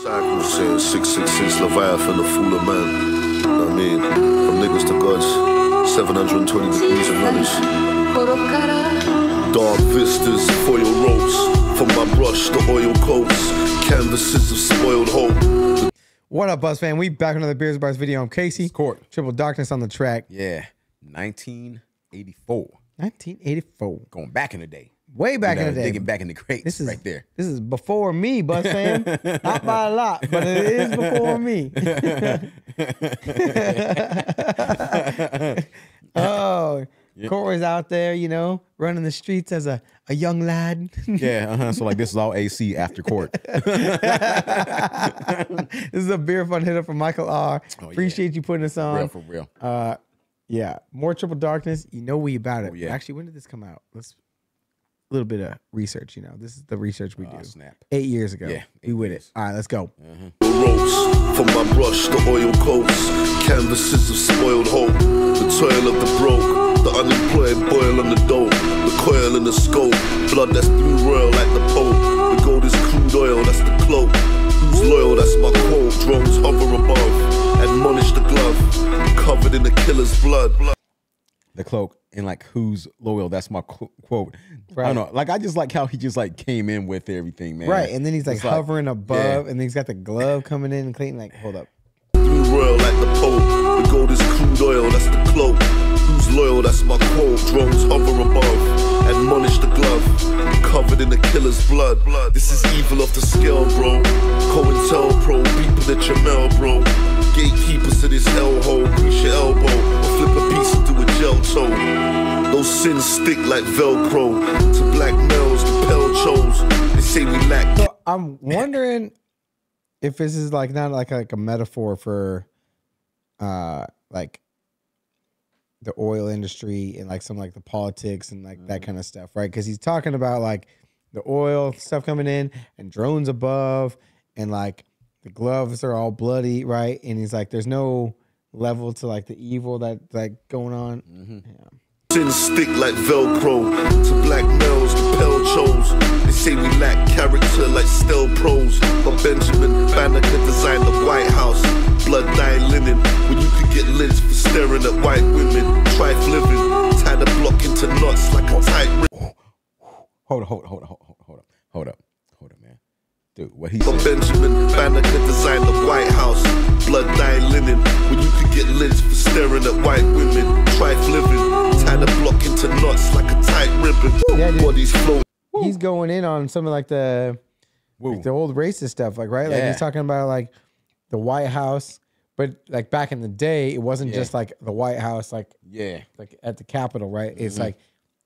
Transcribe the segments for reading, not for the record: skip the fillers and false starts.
Cycle saying 666 Leviathan, the fool of man. I mean, from niggas to gods, 720 degrees of knowledge. Dark vistas, foil ropes. From my brush, the oil coats, canvases of spoiled hope. What up, Buzz fan? We back on another Beers Bars video. I'm Casey. Court. Triple Darkness on the track. Yeah, 1984. 1984. Going back in the day. Way back in the day. Digging back in the crates. This is right there. This is before me, Buzz fan. Not by a lot, but it is before me. Oh, yeah. Court was out there, you know, running the streets as a young lad. Yeah, so like this is all AC after court. This is a beer fun hitter from Michael R. Oh, appreciate you putting us on. For real. Yeah, more Triple Darkness. You know we about it. Oh, yeah. Actually, when did this come out? Let's a little bit of research. You know, this is the research we do. Snap. 8 years ago. Yeah, we with it. All right, let's go. Ropes from my brush, the oil coats, canvases of spoiled hope. The toil of the broke, the unemployed boil on the dope, the coil in the scope, blood that's blue royal like the Pope. The gold is crude oil, that's the cloak. Who's loyal? That's my quote. Drones hover above, admonish the glove, covered in the killer's blood. The cloak and like who's loyal? That's my quote. Right. I don't know. Like I just like how he just like came in with everything, man. Right, and then he's like It's hovering above, yeah. and then he's got the glove coming in and clean. Like, hold up. Blue royal like the Pope. The gold is crude oil, that's the cloak. Who's loyal? That's my quote. Drones hover above, admonish the glove, covered in the killer's blood. This is evil off the scale, bro. COINTELPRO, people at your mail, bro. Gatekeepers of this hellhole, grease your elbow, or flip a piece and do a gel toe. Those sins stick like Velcro. To black males, the pale chose. They say we lack. So I'm wondering if this is like not like a metaphor for like the oil industry and like some like the politics and like that kind of stuff, right? Because he's talking about like the oil stuff coming in and drones above and like the gloves are all bloody, right? And he's like, there's no level to like the evil that's like going on. Yeah. Sins stick like Velcro. To black males, the pale chose. They say we lack character like Stell Pros. But Benjamin Banneker designed the White House. Blood dyed linen. When you could get lynched for staring at white women. Trife living. Tie the block into knots like a tight rip. Hold up, man. Dude, what he But said. Benjamin Banneker designed the White House. Blood dyed linen. When you could get lynched for staring at white women. Trife living. Tie the block into knots like a tight ribbon. Yeah, dude. Bodies float. He's going in on some of like the old racist stuff, like right? Like Yeah. he's talking about like the White House, but like back in the day, it wasn't just like the White House, like like at the Capitol, right? It's like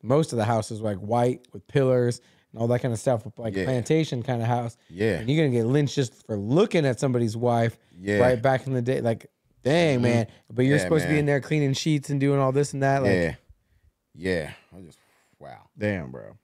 most of the houses were like white with pillars and all that kind of stuff, like plantation kind of house. Yeah. And you're gonna get lynched just for looking at somebody's wife, right? Back in the day, like dang man, but you're supposed to be in there cleaning sheets and doing all this and that, like yeah. I just wow. damn, bro.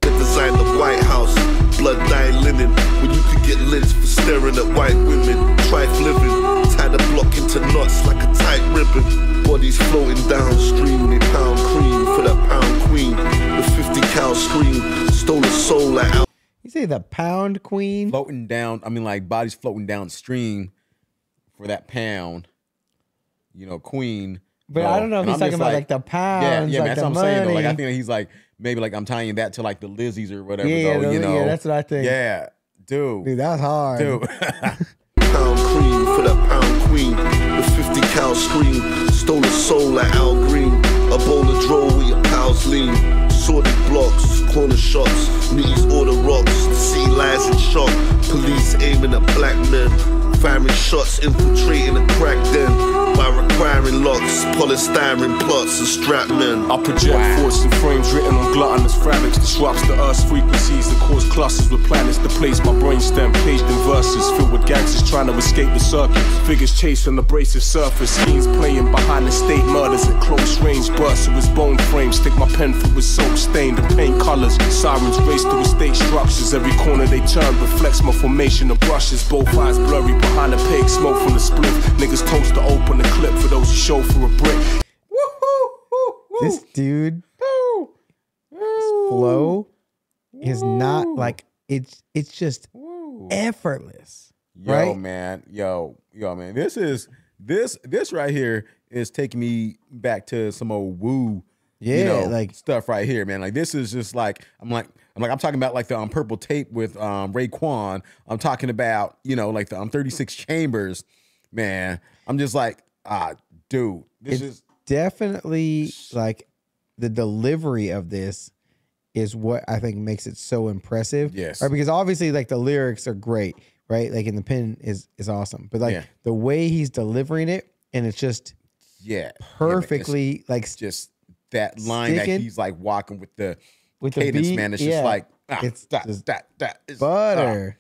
Designed the White House, blood dyed linen. When you could get lynched for staring at white women. Trife living, tie the block into knots like a tight ribbon. Bodies floating downstream, they pound cream for that pound queen. The 50 cal scream, stole a soul out. You say the pound queen? Floating down, I mean like bodies floating downstream for that pound, you know, queen. But I don't know if he's talking about like the pounds, yeah, like that's the what I'm saying. Though. Like I money. think he's like maybe like I'm tying that to like the Lizzies or whatever. Yeah, though, you know, yeah, that's what I think. Yeah, dude, That's hard. dude. Pound cream for that pound queen. The 50 cal scream, stole a soul at Al Green. A bowl of dro where your pals lean. Sordid blocks, corner shops, nitties order rocks. The city lies in shock. Police aiming at black men. Firing shots, infiltrating a crack den. By requiring locks, polystyrene plots and strap men. I project thoughts and frames written on gluttonous fabrics. Disrupts the Earth's frequencies and cause clusters with planets to place my brainstem. Caged in verses filled with gangsters trying to escape the circuit. Figures chased on the abrasive surface. Schemes playing behind the state murders at close range. Bursts of his bone frame. Stick my pen through his soap stained and paint colors. Sirens race through estate structures. Every corner they turn reflects my formation of brushes. Both eyes blurry behind the pig. Smoke from the spliff. Niggas toast to open the clip for those who show for a brick. This dude, his flow is not like it's just effortless. Yo, right? man. Yo, man. This right here is taking me back to some old woo, like stuff right here, man. Like this is just like I'm talking about like the Purple Tape with Raekwon. I'm talking about, like the 36 Chambers, man. I'm just like, dude, this is definitely like the delivery of this is what I think makes it so impressive. Yes. Right? Because obviously like the lyrics are great, right? Like in the pen is awesome. But like the way he's delivering it, and it's just perfectly like just that line sticking. that he's like walking with the With the cadence, beat, man. It's yeah. just like It's just it's butter.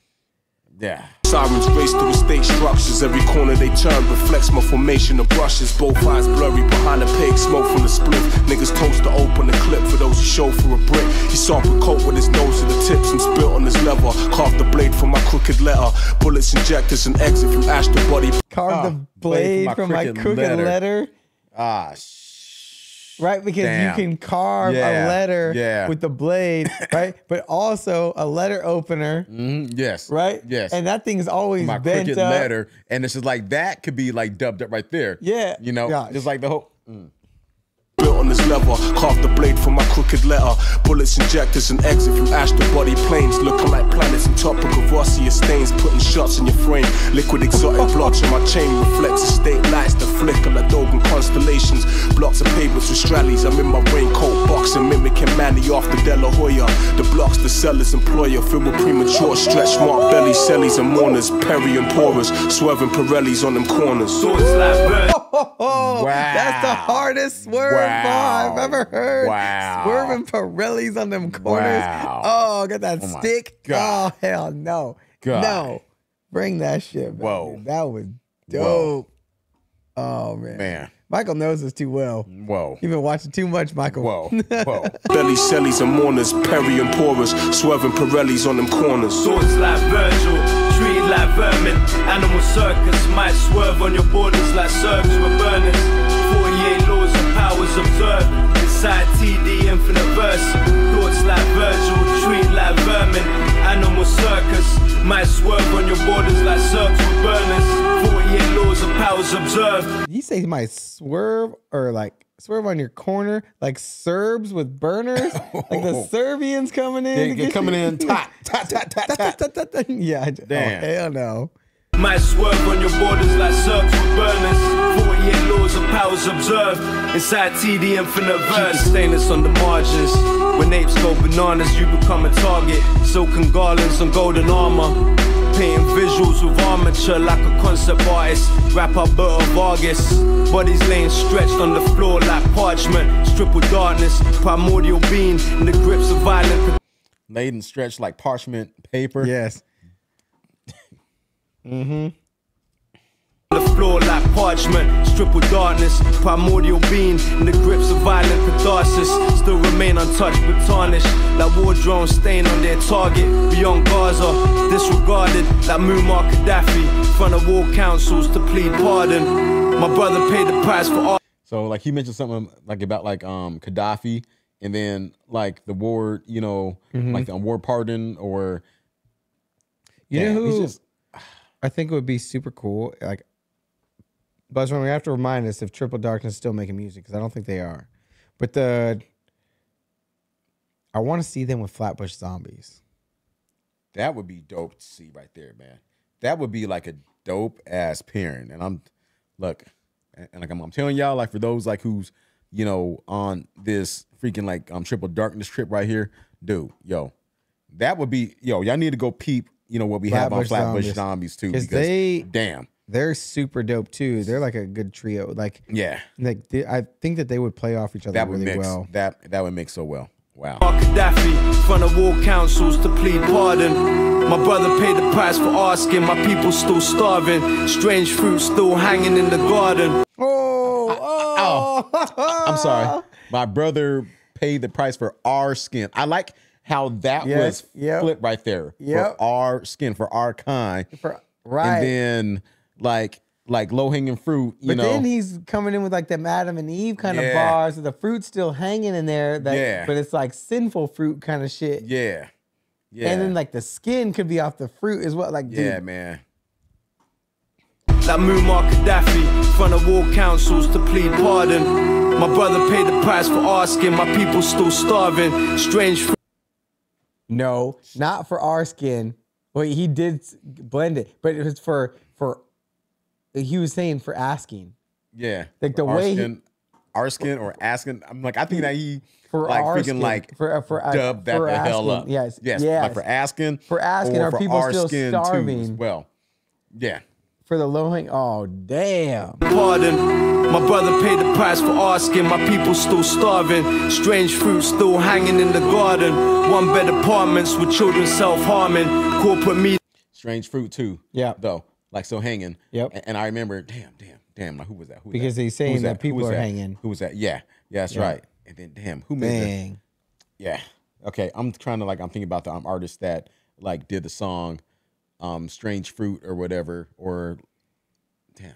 yeah. Sirens race through estate structures. Every corner they turn reflects my formation of brushes. Both eyes blurry behind the pig, smoke from the split. Niggas toast to open the clip for those who show for a brick. He sampled coat with his nose to the tips and spilt on his leather. Carved the blade from my crooked letter. Bullets, injectors, and exit from ash to body. Carve the blade from my crooked letter. Right, because you can carve a letter with the blade, right? But also a letter opener. Yes. Right? Yes. And that thing's always my bent crooked up. letter. And it's just like that could be like dubbed up right there. Yeah. Just like the whole Built on his leather, carved the blade from my crooked letter. Bullets, injectors, and exit from ash to body planes. Looking like planets in topical Vossier stains. Putting shots in your frame. Liquid exotic blotch on my chain reflects estate lights that flicker like Dogan constellations. Blocks of pavements with strallies. I'm in my raincoat boxing, mimicking Manny off the De La Hoya. The blocks the seller's employer filled with premature stretch mark belly sellies and mourners. Perry and porers, swerving Pirellis on them corners. Swords like birds. Wow. That's the hardest swerve I've ever heard. Wow. Swerving Pirellis on them corners. Wow. Oh, got that stick. God. Oh, hell no. God. No. Bring that shit back. Whoa. Dude. That was dope. Oh, man. Man. Michael knows us too well. Whoa. You've been watching too much, Michael. Whoa. Belly sellies and mourners, Perry and porers, swerving Pirellis on them corners. Swords like Virgil, treated like vermin. Animal circus might swerve on your borders like Serbs with burners. 48 laws and powers observed inside TD infinite verse. Thoughts like Virgil, treated like vermin. Animal circus might swerve on your borders like Serbs with burners. 48 laws and powers observed. Did you say he might swerve or like swerve on your corner like Serbs with burners? Like the Serbians coming in? They're coming in tat. Yeah. Damn. Oh, hell no. Might swerve on your borders like Serbs with burners. 48 laws of powers observed inside TD infinite verse. Keep the stainless on the margins. When apes go bananas, you become a target. Silken garlands and golden armor. Painting visuals with armature like a concept artist. Rap Alberto Vargas. Bodies laying stretched on the floor like parchment. Strip with darkness. Primordial being in the grips of violent. Laid and stretched like parchment paper. Yes. The floor like parchment, strip with darkness, primordial being in the grips of violent catharsis. Still remain untouched but tarnished, like war drones staying on their target. Beyond Gaza, disregarded, like Muammar Gaddafi. In front of war councils to plead pardon. My brother paid the price for all. So like he mentioned something like about like Gaddafi, and then like the war, like the war pardon or You know he's who just- I think it would be super cool? Like, Buzzrun, we have to remind us if Triple Darkness is still making music, because I don't think they are. But I want to see them with Flatbush Zombies. that would be dope to see right there, man. That would be like a dope ass pairing. And I'm telling y'all, like for those like who's on this freaking like Triple Darkness trip right here, dude, that would be y'all need to go peep. What we have on Flatbush Zombies too, because they're super dope too. They're like a good trio. Like I think that they would play off each other that would really mix well. that would mix so well. Wow. Gaddafi, in front of war councils to plead pardon. My brother paid the price for asking, my people still starving. Strange fruit still hanging in the garden. I'm sorry. My brother paid the price for our skin. I like how that was flipped right there. For our skin, for our kind. Right. And then like low-hanging fruit, But then he's coming in with like them Adam and Eve kind of bars, with the fruit still hanging in there. But it's like sinful fruit kind of shit. Yeah. Yeah. And then like the skin could be off the fruit as well. Like, Yeah, dude, man. Like Muammar Gaddafi, in front of war councils to plead pardon. My brother paid the price for asking, my people still starving. Strange. no, not for our skin. Well, he did blend it, but it was for he was saying for asking. Yeah. Like the Our way skin, our skin or asking. I'm like, I think that he For like our freaking skin, like for dubbed that for the hell asking, up. yes, Yes. yes. Like for asking. For asking, or are for people our still skin too as starving? well. Yeah. For the low hang, oh damn! Pardon, my brother paid the price for asking, my people still starving. Strange fruit still hanging in the garden. One bed apartments with children self-harming. Corporate media. Strange fruit too. Yeah. Though, like still hanging. Yep. And I remember, damn. Like, who was that? Who was Because that? he's Who saying was that people Who was are that? hanging. Who was that? Yeah. Yeah, that's right. And then, damn, who made that? Dang. Yeah. Okay. I'm trying to I'm thinking about the artist that like did the song, "Strange Fruit" or whatever. Or, damn.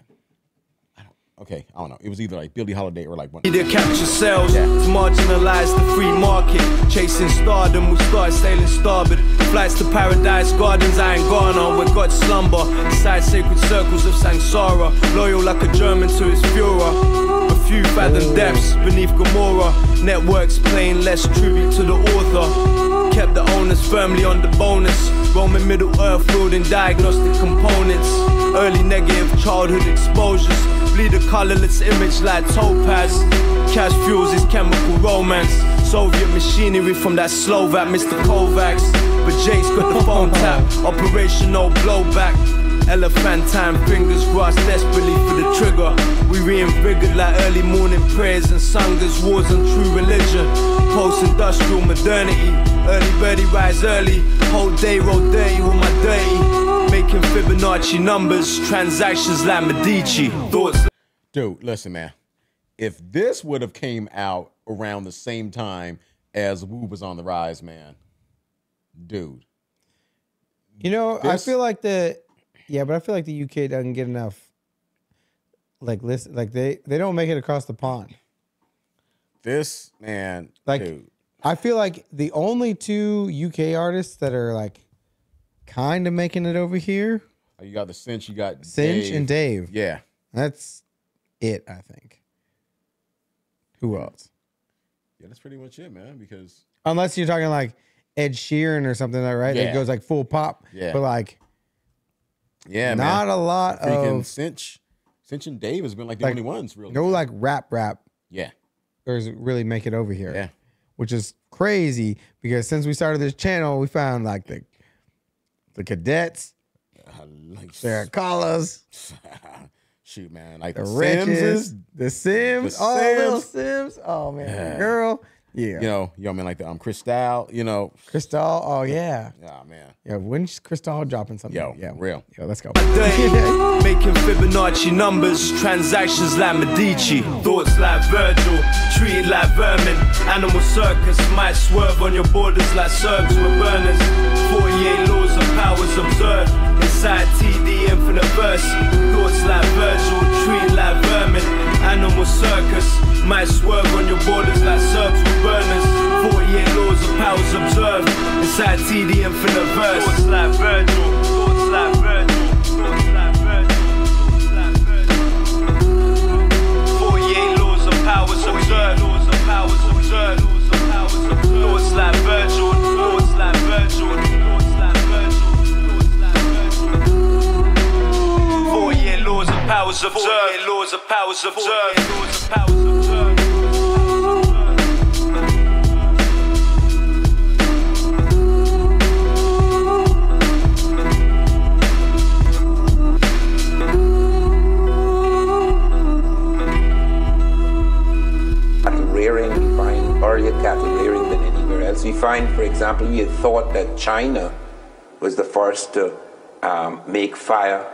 I don't know. It was either like Billie Holiday or like one. Media capture sales to marginalize the free market. Chasing stardom, we start sailing starboard. Flights to paradise gardens, I ain't gone on where God slumber. Inside sacred circles of Sangsara. Loyal like a German to his Führer. A few fathom depths beneath Gomorrah. Networks playing less tribute to the author. Kept the owners firmly on the bonus. Roaming Middle Earth, building diagnostic components. Early negative childhood exposures. Bleed a colorless image like topaz. Cash fuels his chemical romance. Soviet machinery from that Slovak Mr. Kovacs. But Jake's got the phone tap. Operational blowback. Elephantine fingers grasp desperately for the trigger. We reinvigorated like early morning prayers and sanghas, wars on true religion. Post-industrial modernity. Early birdie rise early. Whole day roll dirty with my dirty. Making Fibonacci numbers. Transactions like Medici. Thoughts. Dude, listen, man. If this would have came out around the same time as Wu was on the rise, man, dude. You know, I This- feel like but I feel like the UK doesn't get enough. Like, listen, like they don't make it across the pond. This, man, Like, dude. I feel like the only two UK artists that are like kind of making it over here, You got the Cinch, you got Cinch Dave. and Dave. Yeah. That's it, I think. Who else? Yeah, that's pretty much it, man, because Unless you're talking like Ed Sheeran or something like right? Yeah. It goes like full pop. Yeah. But like yeah, not man. a lot Freaking of Cinch and Dave has been like the like, only ones really. no like rap Yeah. or really make it over here. Yeah. Which is crazy because since we started this channel, we found like the Cadets, Like, Sarah Callas, shoot, man. Like the the Riches, Sims, the Sims, The oh little Sims. Sims. Oh man, Yeah. girl. Yeah. you know, man, like the Cristal, you know. Cristal, oh yeah. Yeah, man. Yeah, when's Cristal dropping something? Yo, yeah. real. Yo, let's go. Dirty. Making Fibonacci numbers. Transactions like Medici. Thoughts like Virgil. Treated like vermin. Animal circus. Might swerve on your borders like Serbs with burners. 48 laws of powers observed. Inside TD infinite verse. Thoughts like Virgil. Treated like vermin. Animal circus. Might swerve on your borders like Serbs with burners. 48 laws of powers observed. Inside TD infinite verse. Thoughts like Virgil. Thoughts like Virgil. Thoughts like Virgil. Thoughts like Virgil. 48 laws of powers observed. Laws of powers observed. Laws of powers observed. Thoughts like Virgil. Thoughts like Virgil. Thoughts like Virgil. Thoughts like Virgil. 48 laws of powers observed. 48 laws of powers observed. Laws of powers observed. Cattle rearing, we find earlier cattle rearing than anywhere else. We find, for example, we had thought that China was the first to make fire,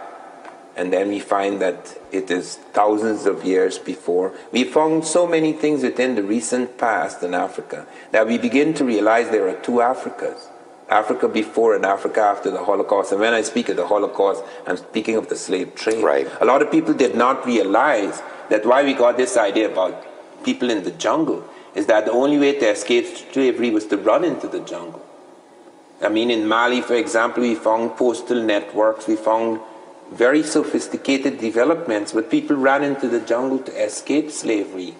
and then we find that it is thousands of years before. We found so many things within the recent past in Africa that we begin to realize there are two Africas. Africa before and Africa after the Holocaust. And when I speak of the Holocaust, I'm speaking of the slave trade. Right. A lot of people did not realize that why we got this idea about people in the jungle is that the only way to escape slavery was to run into the jungle. I mean, in Mali, for example, we found postal networks, we found very sophisticated developments, but people ran into the jungle to escape slavery.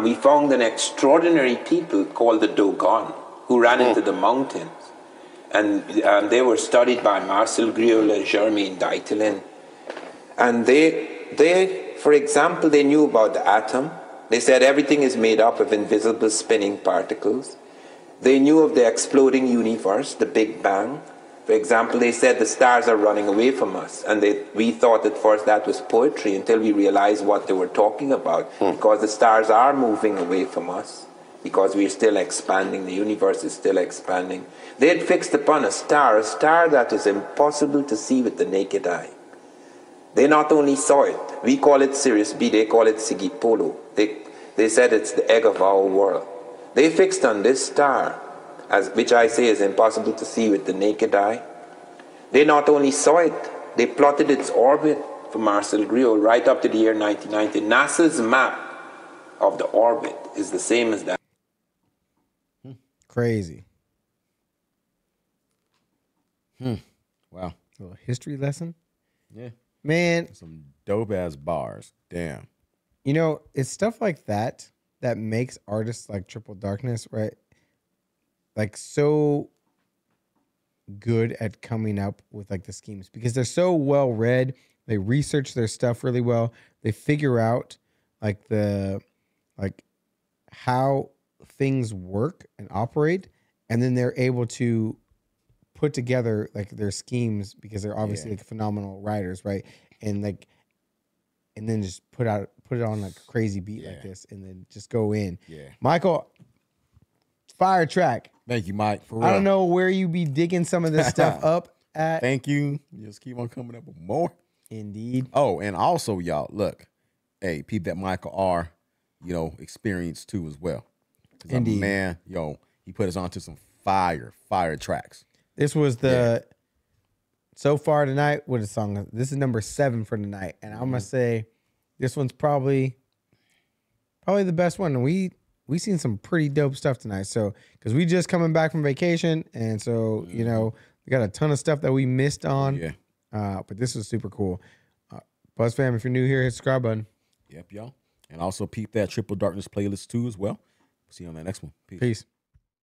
We found an extraordinary people called the Dogon, who ran into the mountains. And they were studied by Marcel Griol and Germain Dietelin. And they, for example, they knew about the atom. They said everything is made up of invisible spinning particles. They knew of the exploding universe, the Big Bang. For example, they said the stars are running away from us. And we thought at first that was poetry until we realized what they were talking about. Because the stars are moving away from us. Because we're still expanding, the universe is still expanding. They had fixed upon a star that is impossible to see with the naked eye. They not only saw it, we call it Sirius B, they call it Sigipolo. They said it's the egg of our world. They fixed on this star, which I say is impossible to see with the naked eye. They not only saw it, they plotted its orbit for Marcel Griol right up to the year 1990. NASA's map of the orbit is the same as that. Crazy. Wow. A little history lesson. Yeah. Man, Some dope ass bars. Damn. you know, it's stuff like that that makes artists like Triple Darkness, right? Like so good at coming up with like the schemes because they're so well read. They research their stuff really well. They figure out like how things work and operate, and then they're able to put together like their schemes because they're obviously like phenomenal writers, right? And then just put it on like a crazy beat like this, and then just go in. Yeah. Michael, fire track. Thank you, Mike. For real. I don't know where you be digging some of this stuff up at. Thank you. Just keep on coming up with more. Indeed. Oh, and also, y'all, look, hey, peep that Michael R, experience too as well. Indeed. Man, he put us onto some fire tracks. This was so far tonight. What a song! This is number 7 for tonight, and I'm gonna say this one's probably the best one. And we seen some pretty dope stuff tonight. So because we just coming back from vacation, and so we got a ton of stuff that we missed on. Yeah. But this was super cool. Buzz fam, if you're new here, hit the subscribe button. Yep, y'all. And also peep that Triple Darkness playlist too as well. See you on that next one. Peace. Peace.